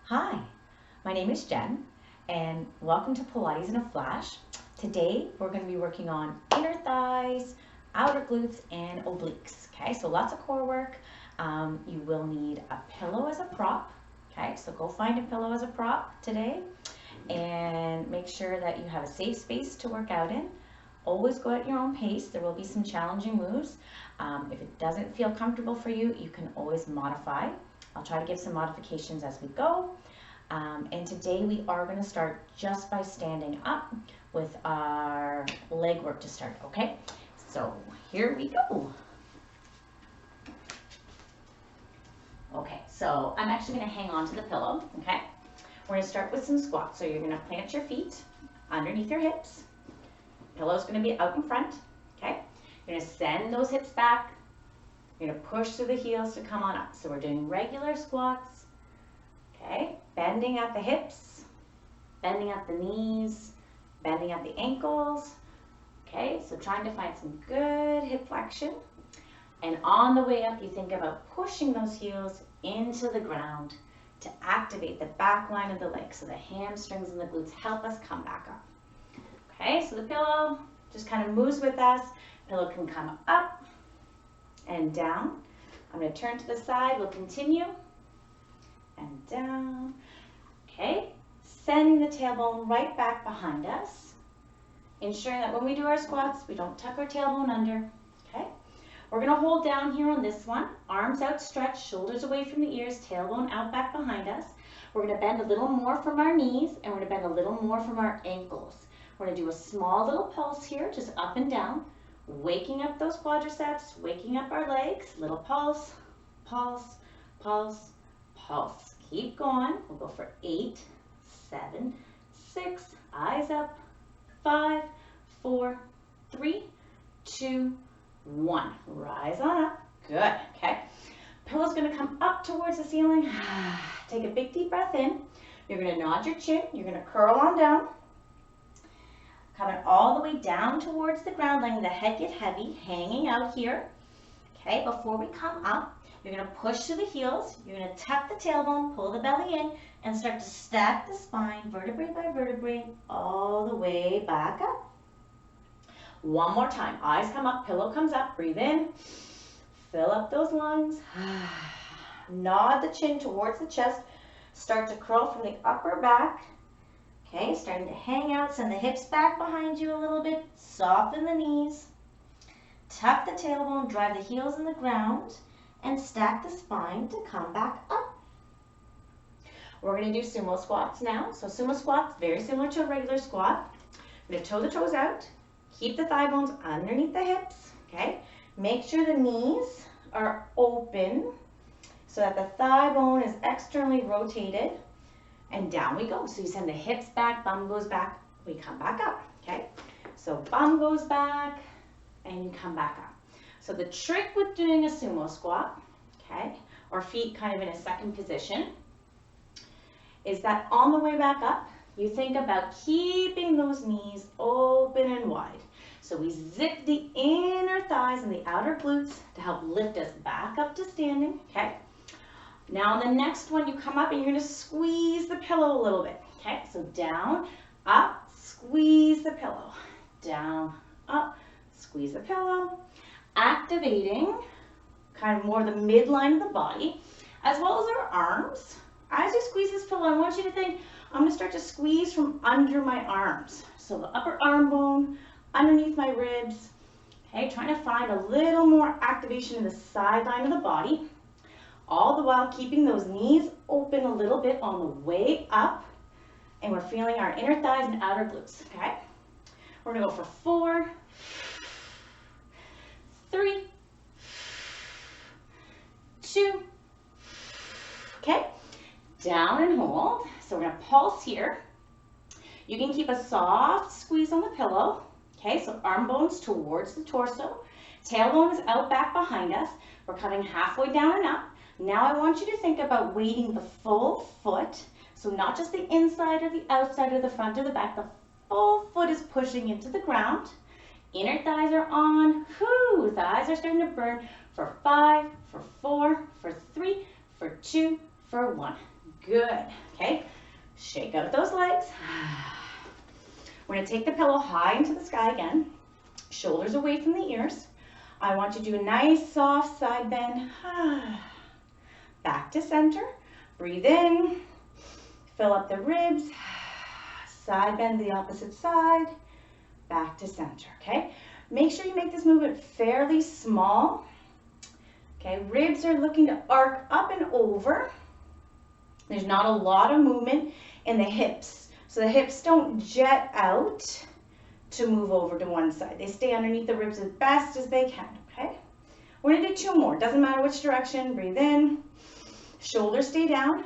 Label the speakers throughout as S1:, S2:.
S1: Hi, my name is Jen and welcome to Pilates in a Flash. Today we're going to be working on inner thighs, outer glutes, and obliques. Okay, so lots of core work. You will need a pillow as a prop. Okay, so go find a pillow as a prop today and make sure that you have a safe space to work out in. Always go at your own pace. There will be some challenging moves. If it doesn't feel comfortable for you, you can always modify. I'll try to give some modifications as we go. And today we are going to start just by standing up with our leg work to start, okay? So here we go. Okay, so I'm actually going to hang on to the pillow, okay? We're going to start with some squats. So you're going to plant your feet underneath your hips. Pillow's going to be out in front, okay? You're going to send those hips back. You're going to push through the heels to come on up. So we're doing regular squats, okay? Bending at the hips, bending at the knees, bending at the ankles, okay? So trying to find some good hip flexion. And on the way up, you think about pushing those heels into the ground to activate the back line of the leg. So the hamstrings and the glutes help us come back up. Okay, so the pillow just kind of moves with us. Pillow can come up and down. I'm going to turn to the side. We'll continue. And down. Okay, sending the tailbone right back behind us. Ensuring that when we do our squats, we don't tuck our tailbone under. Okay, we're going to hold down here on this one. Arms outstretched, shoulders away from the ears, tailbone out back behind us. We're going to bend a little more from our knees, and we're going to bend a little more from our ankles. We're going to do a small little pulse here, just up and down, waking up those quadriceps, waking up our legs. Little pulse, pulse, pulse, pulse. Keep going. We'll go for 8, 7, 6, eyes up, 5, 4, 3, 2, 1. Rise on up. Good. Okay. Pillow's going to come up towards the ceiling. Take a big deep breath in. You're going to nod your chin. You're going to curl on down. Coming all the way down towards the ground, letting the head get heavy, hanging out here. Okay, before we come up, you're going to push to the heels. You're going to tuck the tailbone, pull the belly in, and start to stack the spine, vertebrae by vertebrae, all the way back up. One more time. Eyes come up, pillow comes up. Breathe in. Fill up those lungs. Nod the chin towards the chest. Start to curl from the upper back. Okay, starting to hang out. Send the hips back behind you a little bit. Soften the knees. Tuck the tailbone, drive the heels in the ground, and stack the spine to come back up. We're going to do sumo squats now. So sumo squats, very similar to a regular squat. We're going to toe the toes out. Keep the thigh bones underneath the hips. Okay, make sure the knees are open so that the thigh bone is externally rotated. And down we go. So you send the hips back, bum goes back, we come back up, okay? So bum goes back, and you come back up. So the trick with doing a sumo squat, okay, or feet kind of in a second position, is that on the way back up, you think about keeping those knees open and wide. So we zip the inner thighs and the outer glutes to help lift us back up to standing, okay? Now on the next one, you come up and you're going to squeeze the pillow a little bit. Okay, so down, up, squeeze the pillow. Down, up, squeeze the pillow. Activating kind of more the midline of the body, as well as our arms. As you squeeze this pillow, I want you to think, I'm going to start to squeeze from under my arms. So the upper arm bone, underneath my ribs. Okay, trying to find a little more activation in the sideline of the body. All the while keeping those knees open a little bit on the way up. And we're feeling our inner thighs and outer glutes, okay? We're gonna go for 4, 3, 2, okay? Down and hold. So we're gonna pulse here. You can keep a soft squeeze on the pillow, okay? So arm bones towards the torso. Tailbone is out back behind us. We're coming halfway down and up. Now I want you to think about weighting the full foot. So not just the inside or the outside or the front or the back. The full foot is pushing into the ground. Inner thighs are on. Whoo, thighs are starting to burn for 5, for 4, for 3, for 2, for 1. Good. Okay, shake out those legs. We're going to take the pillow high into the sky again. Shoulders away from the ears. I want you to do a nice soft side bend. Back to center. Breathe in. Fill up the ribs. Side bend the opposite side. Back to center, okay? Make sure you make this movement fairly small. Okay, ribs are looking to arc up and over. There's not a lot of movement in the hips. So the hips don't jet out to move over to one side. They stay underneath the ribs as best as they can, okay? We're gonna do 2 more. Doesn't matter which direction. Breathe in. Shoulders stay down.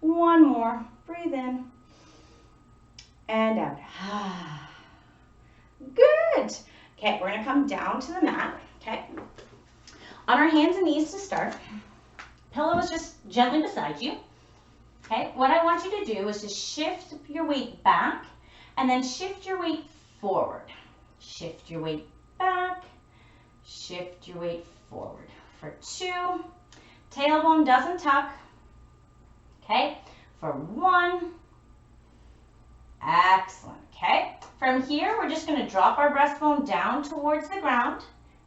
S1: 1 more. Breathe in. And out. Good. Okay, we're gonna come down to the mat, okay? On our hands and knees to start. Pillow is just gently beside you. Okay, what I want you to do is just shift your weight back and then shift your weight forward. Shift your weight back, shift your weight forward. For 2, tailbone doesn't tuck. Okay, for 1, excellent. Okay, from here we're just going to drop our breastbone down towards the ground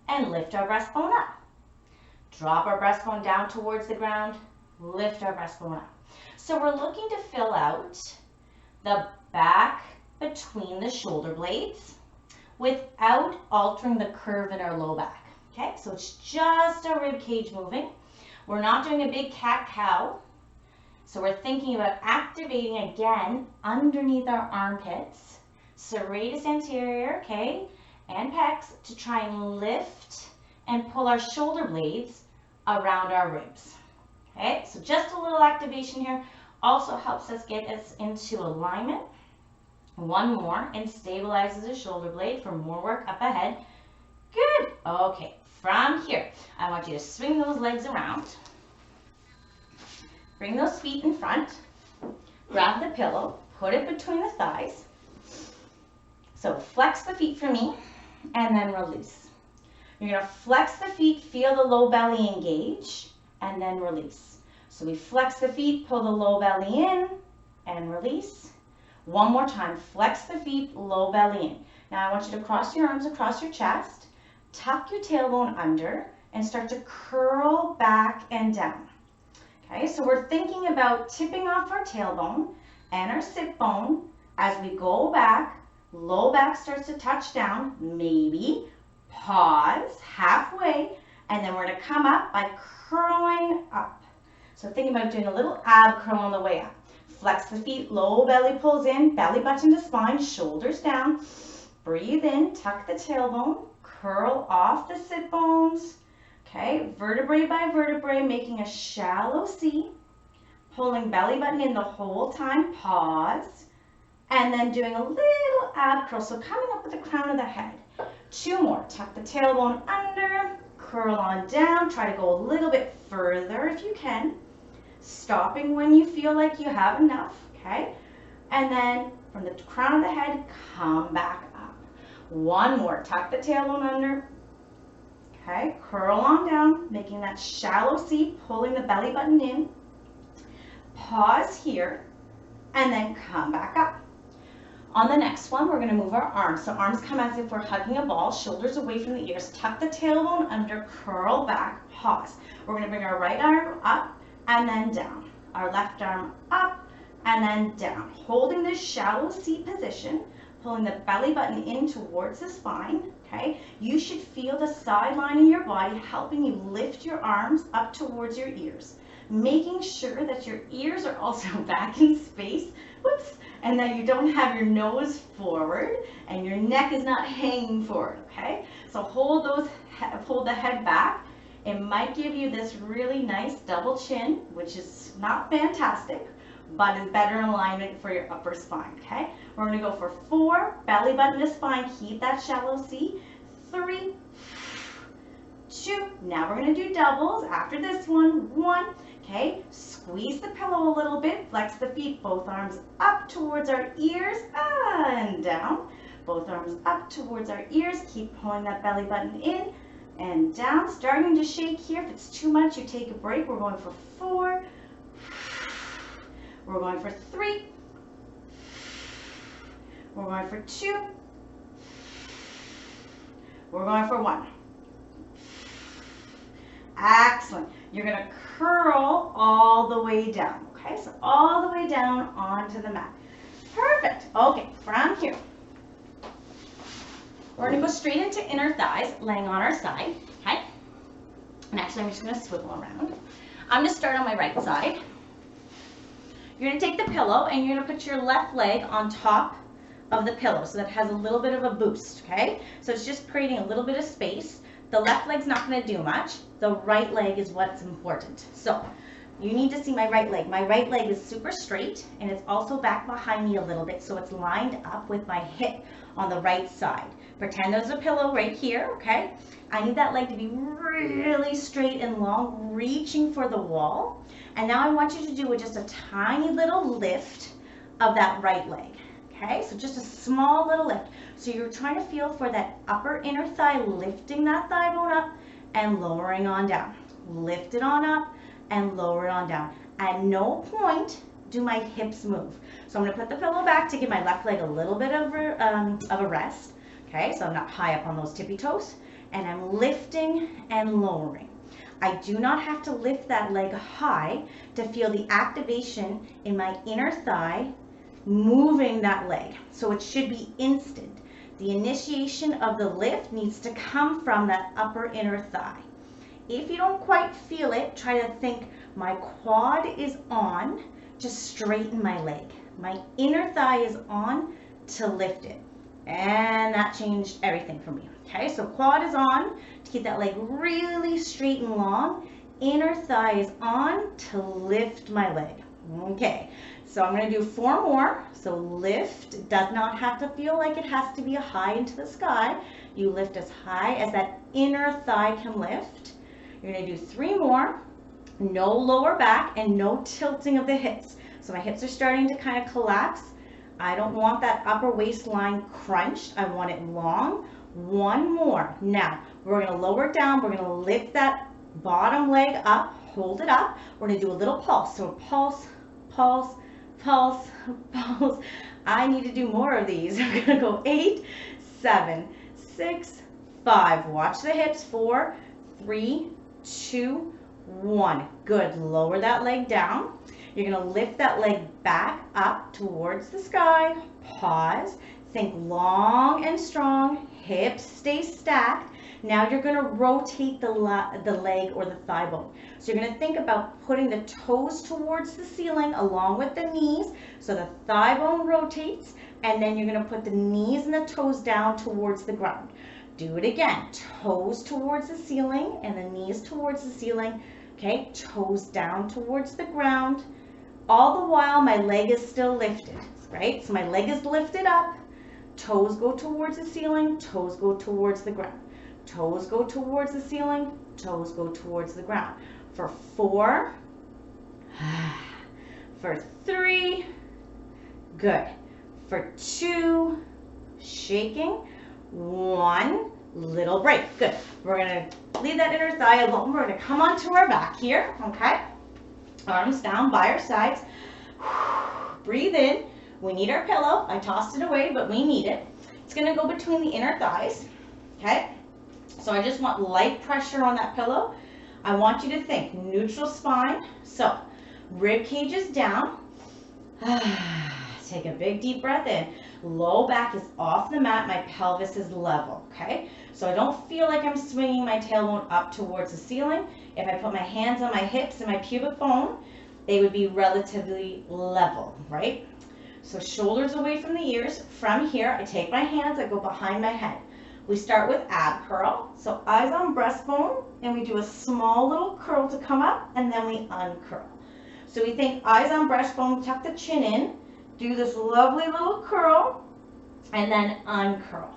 S1: and lift our breastbone up. Drop our breastbone down towards the ground, lift our breastbone up. So we're looking to fill out the back between the shoulder blades without altering the curve in our low back. Okay, so it's just our rib cage moving. We're not doing a big cat-cow. So we're thinking about activating again underneath our armpits, serratus anterior, okay, and pecs to try and lift and pull our shoulder blades around our ribs. Okay, so just a little activation here also helps us get us into alignment. 1 more and stabilizes the shoulder blade for more work up ahead. Good. Okay, from here, I want you to swing those legs around. Bring those feet in front. Grab the pillow, put it between the thighs. So flex the feet for me and then release. You're going to flex the feet, feel the low belly engage, and then release. So we flex the feet, pull the low belly in, and release. 1 more time, flex the feet, low belly in. Now I want you to cross your arms across your chest, tuck your tailbone under, and start to curl back and down. Okay, so we're thinking about tipping off our tailbone and our sit bone as we go back. Low back starts to touch down, maybe. Pause halfway, and then we're going to come up by curling up. So think about doing a little ab curl on the way up. Flex the feet, low belly pulls in, belly button to spine, shoulders down. Breathe in, tuck the tailbone, curl off the sit bones. Okay, vertebrae by vertebrae, making a shallow C. Pulling belly button in the whole time, pause. And then doing a little ab curl, so coming up with the crown of the head. 2 more, tuck the tailbone under, curl on down, try to go a little bit further if you can, stopping when you feel like you have enough, okay? And then from the crown of the head, come back up. 1 more, tuck the tailbone under, okay? Curl on down, making that shallow C, pulling the belly button in, pause here, and then come back up. On the next one, we're going to move our arms. So arms come as if we're hugging a ball, shoulders away from the ears. Tuck the tailbone under, curl back, pause. We're going to bring our right arm up and then down. Our left arm up and then down. Holding this shallow C position, pulling the belly button in towards the spine. Okay? You should feel the side line in your body helping you lift your arms up towards your ears. Making sure that your ears are also back in space. Whoops. And that you don't have your nose forward and your neck is not hanging forward, okay? So hold the head back. It might give you this really nice double chin, which is not fantastic, but is better in alignment for your upper spine, okay? We're gonna go for 4, belly button to spine, keep that shallow C. 3, 2, now we're gonna do doubles after this one. 1, okay? Squeeze the pillow a little bit, flex the feet, both arms up towards our ears and down. Both arms up towards our ears, keep pulling that belly button in and down. Starting to shake here. If it's too much, you take a break. We're going for 4, We're going for 3. We're going for 2. We're going for 1. Excellent. You're going to curl all the way down. Okay, so all the way down onto the mat. Perfect. Okay, from here, we're going to go straight into inner thighs, laying on our side. Okay, and actually I'm just going to swivel around. I'm going to start on my right side. You're going to take the pillow and you're going to put your left leg on top of the pillow so that it has a little bit of a boost. Okay, so it's just creating a little bit of space. The left leg's not going to do much. The right leg is what's important. So you need to see my right leg. My right leg is super straight and it's also back behind me a little bit, so it's lined up with my hip on the right side. Pretend there's a pillow right here, okay? I need that leg to be really straight and long, reaching for the wall. And now I want you to do just a tiny little lift of that right leg, okay? So just a small little lift. So you're trying to feel for that upper inner thigh, lifting that thigh bone up and lowering on down. Lift it on up and lower it on down. At no point do my hips move. So I'm going to put the pillow back to give my left leg a little bit of a rest. Okay, so I'm not high up on those tippy toes. And I'm lifting and lowering. I do not have to lift that leg high to feel the activation in my inner thigh moving that leg. So it should be instant. The initiation of the lift needs to come from that upper inner thigh. If you don't quite feel it, try to think my quad is on to straighten my leg. My inner thigh is on to lift it. And that changed everything for me. Okay, so quad is on to keep that leg really straight and long. Inner thigh is on to lift my leg. Okay, so I'm going to do 4 more. So lift. It does not have to feel like it has to be high into the sky. You lift as high as that inner thigh can lift. You're going to do 3 more. No lower back and no tilting of the hips. So my hips are starting to kind of collapse. I don't want that upper waistline crunched. I want it long. 1 more. Now, we're going to lower it down. We're going to lift that bottom leg up. Hold it up. We're going to do a little pulse. So pulse, pulse, pulse, pulse. I need to do more of these. We're going to go 8, 7, 6, 5. Watch the hips. 4, 3, 2, 1. Good. Lower that leg down. You're going to lift that leg back up towards the sky. Pause. Think long and strong. Hips stay stacked. Now you're going to rotate the leg or the thigh bone. So you're going to think about putting the toes towards the ceiling along with the knees. So the thigh bone rotates, and then you're going to put the knees and the toes down towards the ground. Do it again. Toes towards the ceiling and the knees towards the ceiling. Okay, toes down towards the ground. All the while my leg is still lifted, right? So my leg is lifted up. Toes go towards the ceiling. Toes go towards the ground. Toes go towards the ceiling. Toes go towards the ground. For 4. For 3. Good. For 2. Shaking. 1. Little break. Good. We're going to leave that inner thigh alone. We're going to come onto our back here. Okay. Arms down by our sides. Breathe in. We need our pillow. I tossed it away, but we need it. It's going to go between the inner thighs. Okay. So I just want light pressure on that pillow. I want you to think neutral spine. So rib cage is down. Take a big deep breath in. Low back is off the mat. My pelvis is level. Okay. So I don't feel like I'm swinging my tailbone up towards the ceiling. If I put my hands on my hips and my pubic bone, they would be relatively level, right? So shoulders away from the ears. From here, I take my hands, I go behind my head. We start with ab curl. So eyes on breastbone, and we do a small little curl to come up, and then we uncurl. So we think eyes on breastbone, tuck the chin in, do this lovely little curl, and then uncurl.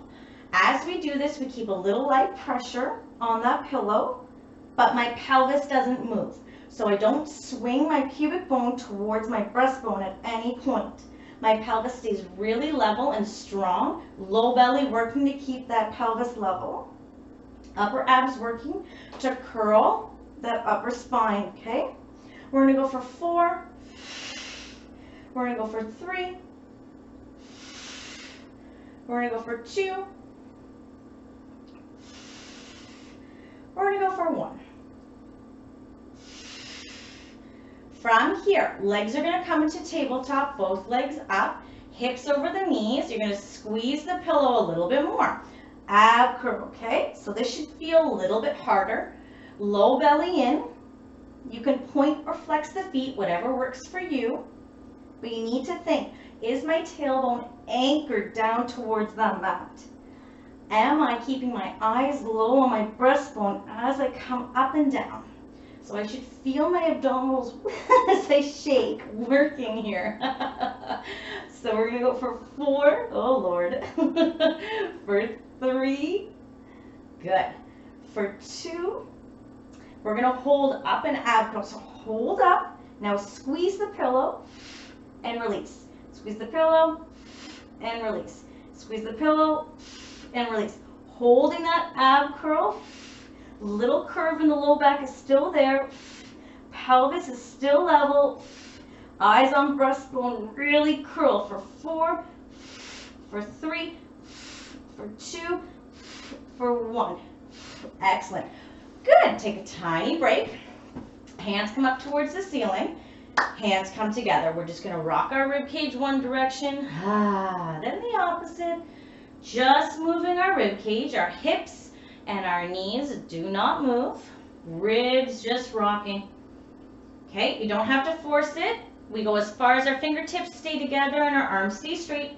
S1: As we do this, we keep a little light pressure on that pillow, but my pelvis doesn't move. So I don't swing my pubic bone towards my breastbone at any point. My pelvis stays really level and strong. Low belly working to keep that pelvis level. Upper abs working to curl that upper spine, okay? We're gonna go for 4, We're gonna go for 3. We're gonna go for 2. We're gonna go for 1. From here, legs are gonna come into tabletop, both legs up, hips over the knees. You're gonna squeeze the pillow a little bit more. Ab curl, okay? So this should feel a little bit harder. Low belly in. You can point or flex the feet, whatever works for you. But you need to think, is my tailbone anchored down towards the mat? Am I keeping my eyes low on my breastbone as I come up and down? So I should feel my abdominals as I shake, working here. So we're gonna go for 4, oh Lord, for 3, good. For 2, we're gonna hold up and ab curl. So hold up, now squeeze the pillow and release. Squeeze the pillow and release. Squeeze the pillow and release. Holding that ab curl. Little curve in the low back is still there. Pelvis is still level. Eyes on breastbone, really curl for 4, for 3, for 2, for 1. Excellent. Good. Take a tiny break. Hands come up towards the ceiling. Hands come together. We're just going to rock our rib cage one direction, then the opposite. Just moving our rib cage, our hips and our knees do not move. Ribs just rocking. Okay, you don't have to force it. We go as far as our fingertips stay together and our arms stay straight.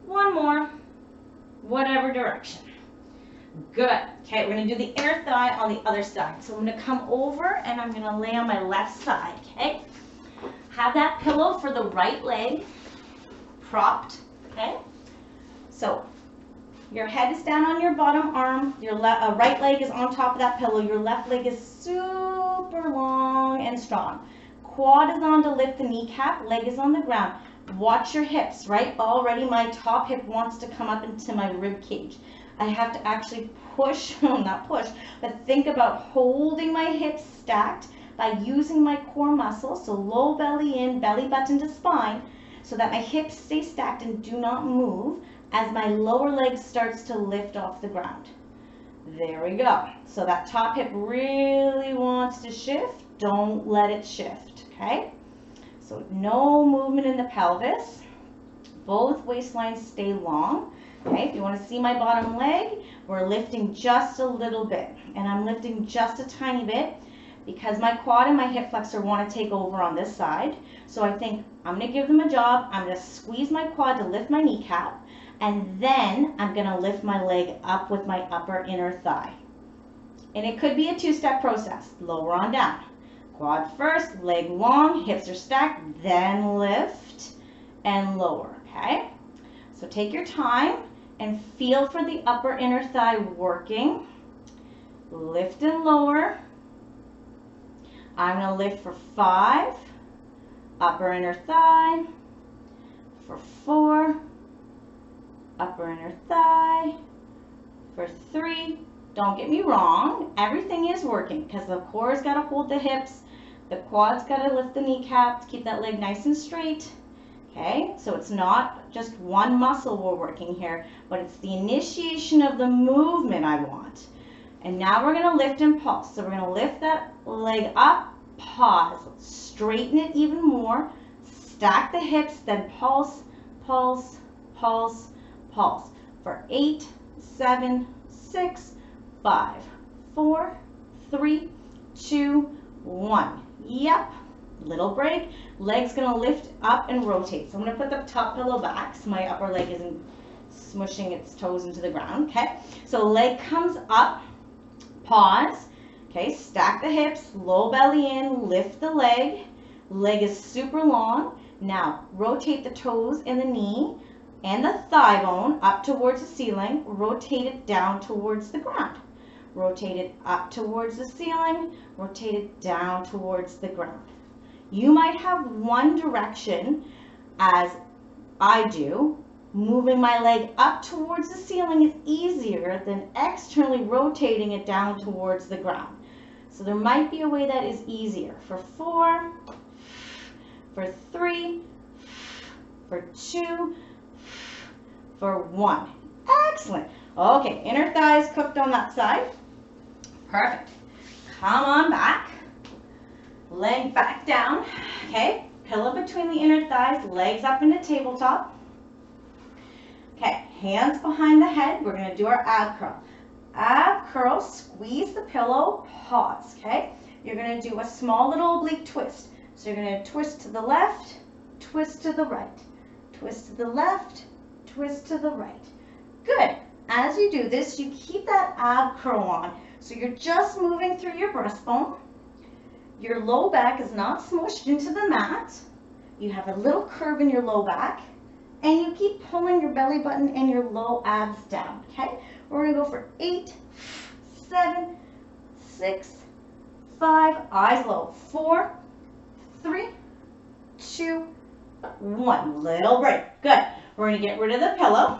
S1: One more, whatever direction. Good. Okay, we're gonna do the inner thigh on the other side. So I'm gonna come over and I'm gonna lay on my left side, okay? Have that pillow for the right leg propped, okay? So your head is down on your bottom arm, your right leg is on top of that pillow, your left leg is super long and strong. Quad is on to lift the kneecap, leg is on the ground. Watch your hips, right? Already my top hip wants to come up into my rib cage. I have to actually push, not push, but think about holding my hips stacked by using my core muscles, so low belly in, belly button to spine, so that my hips stay stacked and do not move as my lower leg starts to lift off the ground. There we go. So that top hip really wants to shift. Don't let it shift, okay? So no movement in the pelvis. Both waistlines stay long. Okay, if you want to see my bottom leg, we're lifting just a little bit. And I'm lifting just a tiny bit because my quad and my hip flexor want to take over on this side. So I think I'm going to give them a job. I'm going to squeeze my quad to lift my kneecap. And then I'm going to lift my leg up with my upper inner thigh. And it could be a two-step process. Lower on down. Quad first, leg long, hips are stacked, then lift and lower, okay? So take your time and feel for the upper inner thigh working. Lift and lower. I'm going to lift for 5, upper inner thigh, for 4, upper inner thigh, for 3. Don't get me wrong, everything is working because the core's got to hold the hips, the quad's got to lift the kneecap to keep that leg nice and straight. Okay, so it's not just one muscle we're working here, but it's the initiation of the movement I want. And now we're going to lift and pulse. So we're going to lift that leg up, pause, straighten it even more, stack the hips, then pulse, pulse, pulse, pulse for 8, 7, 6, 5, 4, 3, 2, 1. Yep. Little break. Leg's going to lift up and rotate. So I'm going to put the top pillow back so my upper leg isn't smushing its toes into the ground. Okay. So leg comes up. Pause. Okay. Stack the hips. Low belly in. Lift the leg. Leg is super long. Now rotate the toes and the knee and the thigh bone up towards the ceiling. Rotate it down towards the ground. Rotate it up towards the ceiling. Rotate it down towards the ground. You might have one direction, as I do. Moving my leg up towards the ceiling is easier than externally rotating it down towards the ground. So there might be a way that is easier. For 4, for 3, for 2, for 1. Excellent. Okay, inner thighs cooked on that side. Perfect. Come on back. Leg back down. Okay, pillow between the inner thighs, legs up into tabletop. Okay, hands behind the head. We're going to do our ab curl. Ab curl, squeeze the pillow, pause, okay? You're going to do a small little oblique twist. So you're going to twist to the left, twist to the right, twist to the left, twist to the right. Good. As you do this, you keep that ab curl on. So you're just moving through your breastbone. Your low back is not smushed into the mat. You have a little curve in your low back. And you keep pulling your belly button and your low abs down, okay? We're going to go for 8, 7, 6, 5, eyes low, 4, 3, 2, 1. Little break. Good. We're going to get rid of the pillow.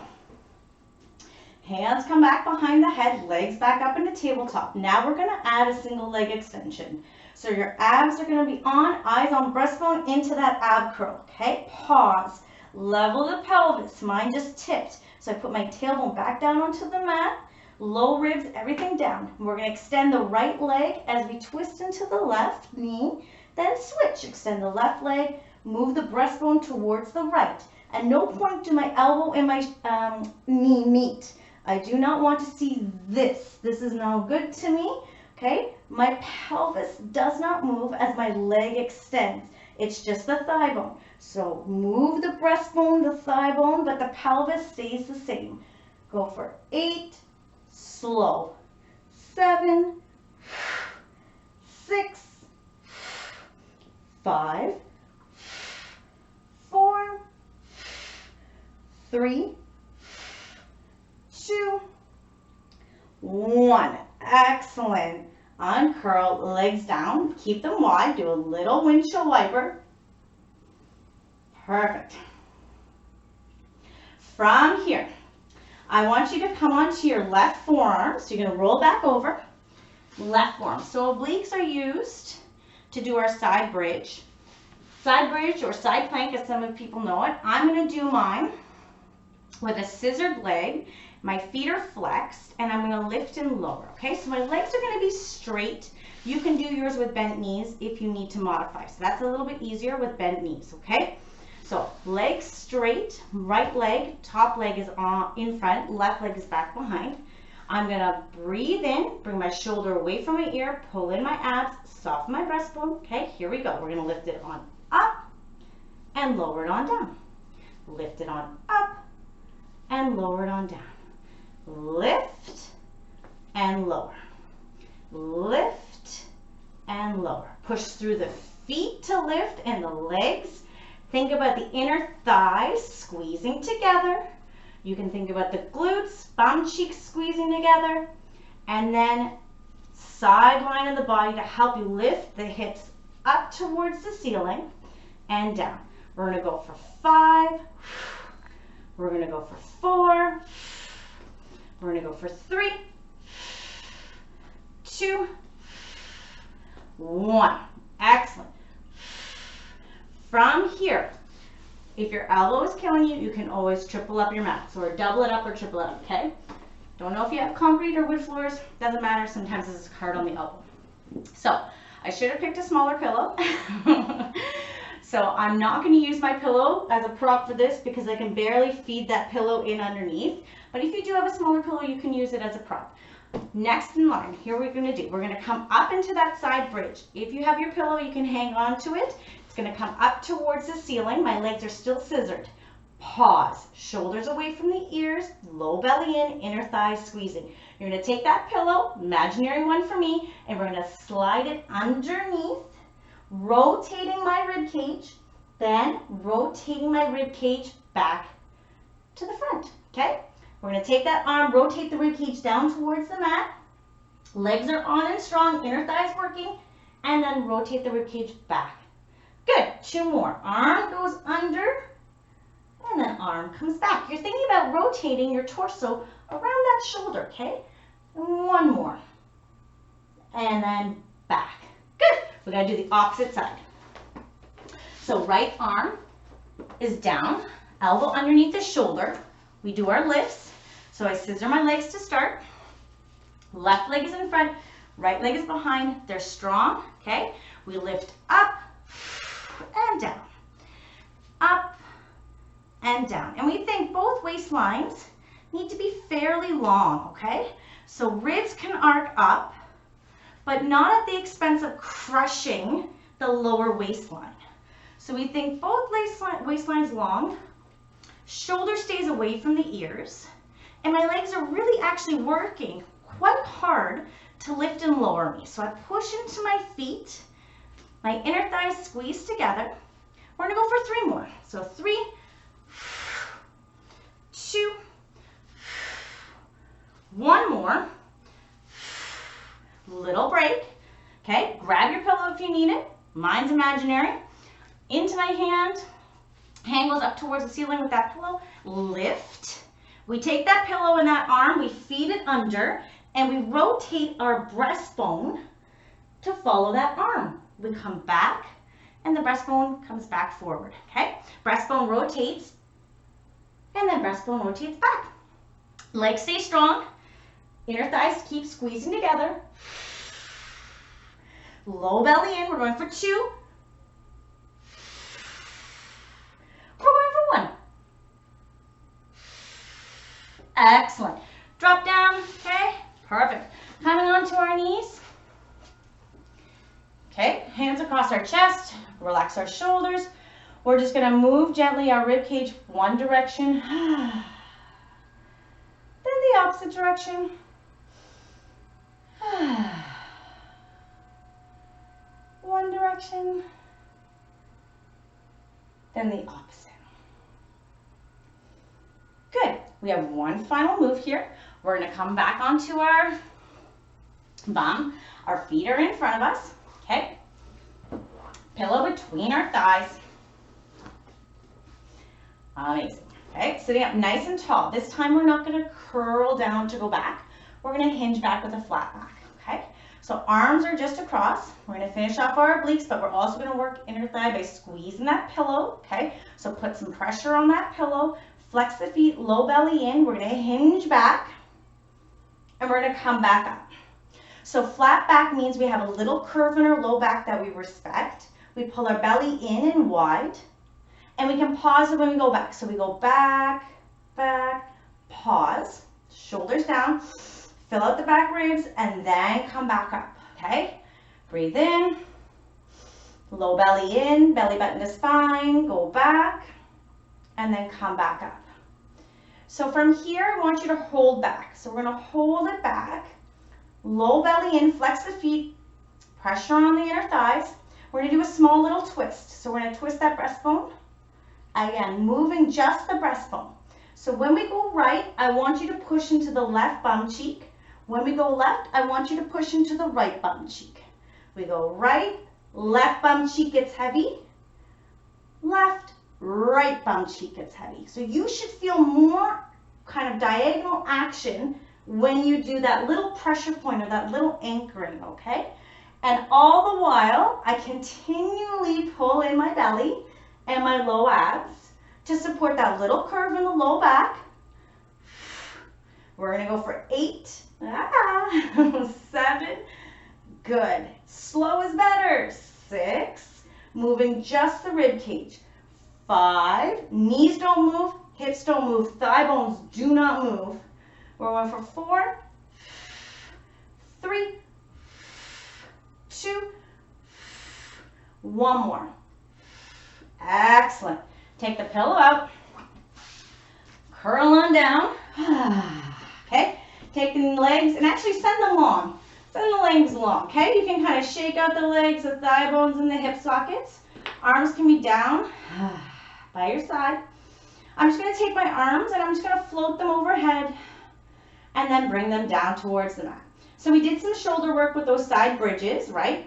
S1: Hands come back behind the head, legs back up into tabletop. Now we're going to add a single leg extension. So your abs are going to be on, eyes on breastbone into that ab curl, okay? Pause. Level the pelvis. Mine just tipped. So I put my tailbone back down onto the mat. Low ribs, everything down. We're going to extend the right leg as we twist into the left knee. Then switch. Extend the left leg. Move the breastbone towards the right. At no point do my elbow and my knee meet. I do not want to see this. This is no good to me. Okay? My pelvis does not move as my leg extends. It's just the thigh bone. So move the breastbone, the thigh bone, but the pelvis stays the same. Go for 8, slow. 7, 6, 5, 4, 3, 2, 1. Excellent. Uncurl, legs down. Keep them wide. Do a little windshield wiper. Perfect. From here, I want you to come onto your left forearm. So you're going to roll back over. Left forearm. So obliques are used to do our side bridge. Side bridge or side plank, as some of people know it. I'm going to do mine with a scissored leg. My feet are flexed, and I'm going to lift and lower, okay? So my legs are going to be straight. You can do yours with bent knees if you need to modify. So that's a little bit easier with bent knees, okay? So legs straight, right leg, top leg is in front, left leg is back behind. I'm going to breathe in, bring my shoulder away from my ear, pull in my abs, soften my breastbone, okay? Here we go. We're going to lift it on up and lower it on down. Lift it on up and lower it on down. Lift and lower. Lift and lower. Push through the feet to lift and the legs. Think about the inner thighs squeezing together. You can think about the glutes, bum cheeks squeezing together. And then side line of the body to help you lift the hips up towards the ceiling and down. We're going to go for 5. We're going to go for 4. We're going to go for 3, 2, 1. Excellent. From here, if your elbow is killing you, you can always triple up your mats or double it up or triple it up, okay? Don't know if you have concrete or wood floors. Doesn't matter. Sometimes it's hard on the elbow. So I should have picked a smaller pillow. So I'm not going to use my pillow as a prop for this because I can barely feed that pillow in underneath. But if you do have a smaller pillow, you can use it as a prop. Next in line, here we're going to do. We're going to come up into that side bridge. If you have your pillow, you can hang on to it. It's going to come up towards the ceiling. My legs are still scissored. Pause. Shoulders away from the ears. Low belly in. Inner thighs squeezing. You're going to take that pillow, imaginary one for me, and we're going to slide it underneath, rotating my rib cage, then rotating my rib cage back to the front, okay? We're going to take that arm, rotate the rib cage down towards the mat. Legs are on and strong, inner thighs working, and then rotate the rib cage back. Good. 2 more. Arm goes under, and then arm comes back. You're thinking about rotating your torso around that shoulder, okay? 1 more. And then back. Good. We got to do the opposite side. So right arm is down, elbow underneath the shoulder. We do our lifts. So I scissor my legs to start. Left leg is in front, right leg is behind. They're strong, okay? We lift up and down, up and down. And we think both waistlines need to be fairly long, okay? So ribs can arc up, but not at the expense of crushing the lower waistline. So we think both waistlines long, shoulder stays away from the ears, and my legs are really actually working quite hard to lift and lower me. So I push into my feet, my inner thighs squeeze together. We're gonna go for 3 more. So 3, 2, 1 more. Little break. Okay, grab your pillow if you need it. Mine's imaginary. Into my hand. Hand goes up towards the ceiling with that pillow. Lift. We take that pillow and that arm, we feed it under, and we rotate our breastbone to follow that arm. We come back, and the breastbone comes back forward, okay? Breastbone rotates, and then breastbone rotates back. Legs stay strong. Inner thighs keep squeezing together. Low belly in. We're going for 2. We're going for 1. Excellent. Drop down, okay? Perfect. Coming onto our knees. Okay, hands across our chest. Relax our shoulders. We're just gonna move gently our rib cage one direction, then the opposite direction. One direction, then the opposite. Good. We have one final move here. We're going to come back onto our bum. Our feet are in front of us. Okay. Pillow between our thighs. Amazing. Okay. Sitting up nice and tall. This time we're not going to curl down to go back. We're going to hinge back with a flat back. Okay. So arms are just across. We're going to finish off our obliques, but we're also going to work inner thigh by squeezing that pillow. Okay. So put some pressure on that pillow. Flex the feet, low belly in. We're going to hinge back, and we're going to come back up. So flat back means we have a little curve in our low back that we respect. We pull our belly in and wide, and we can pause it when we go back. So we go back, back, pause, shoulders down, fill out the back ribs, and then come back up, okay? Breathe in, low belly in, belly button to spine, go back, and then come back up. So from here, I want you to hold back. So we're gonna hold it back, low belly in, flex the feet, pressure on the inner thighs. We're gonna do a small little twist. So we're gonna twist that breastbone. Again, moving just the breastbone. So when we go right, I want you to push into the left bum cheek. When we go left, I want you to push into the right bum cheek. We go right, left bum cheek gets heavy, left, right bum cheek gets heavy. So you should feel more kind of diagonal action when you do that little pressure point or that little anchoring, okay? And all the while, I continually pull in my belly and my low abs to support that little curve in the low back. We're gonna go for 8, 7, good. Slow is better, 6, moving just the rib cage. 5, knees don't move, hips don't move, thigh bones do not move. We're going for 4, 3, 2, 1 more. Excellent. Take the pillow out, curl on down. Okay, take the legs and actually send them long. Send the legs long, okay? You can kind of shake out the legs, the thigh bones, and the hip sockets. Arms can be down by your side. I'm just going to take my arms and I'm just going to float them overhead and then bring them down towards the mat. So we did some shoulder work with those side bridges, right?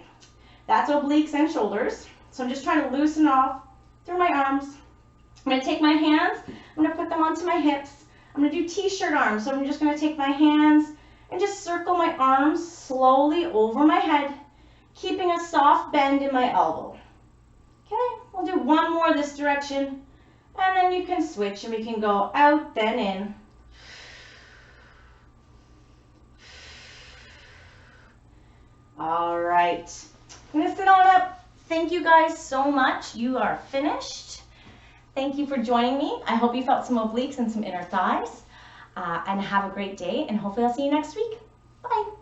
S1: That's obliques and shoulders. So I'm just trying to loosen off through my arms. I'm going to take my hands, I'm going to put them onto my hips. I'm going to do t-shirt arms. So I'm just going to take my hands and just circle my arms slowly over my head, keeping a soft bend in my elbow.
S2: Okay, we'll do one more this direction, and then you can switch and we can go out, then in. All right, I'm gonna sit on up. Thank you guys so much. You are finished. Thank you for joining me. I hope you felt some obliques and some inner thighs. And have a great day, and hopefully I'll see you next week. Bye.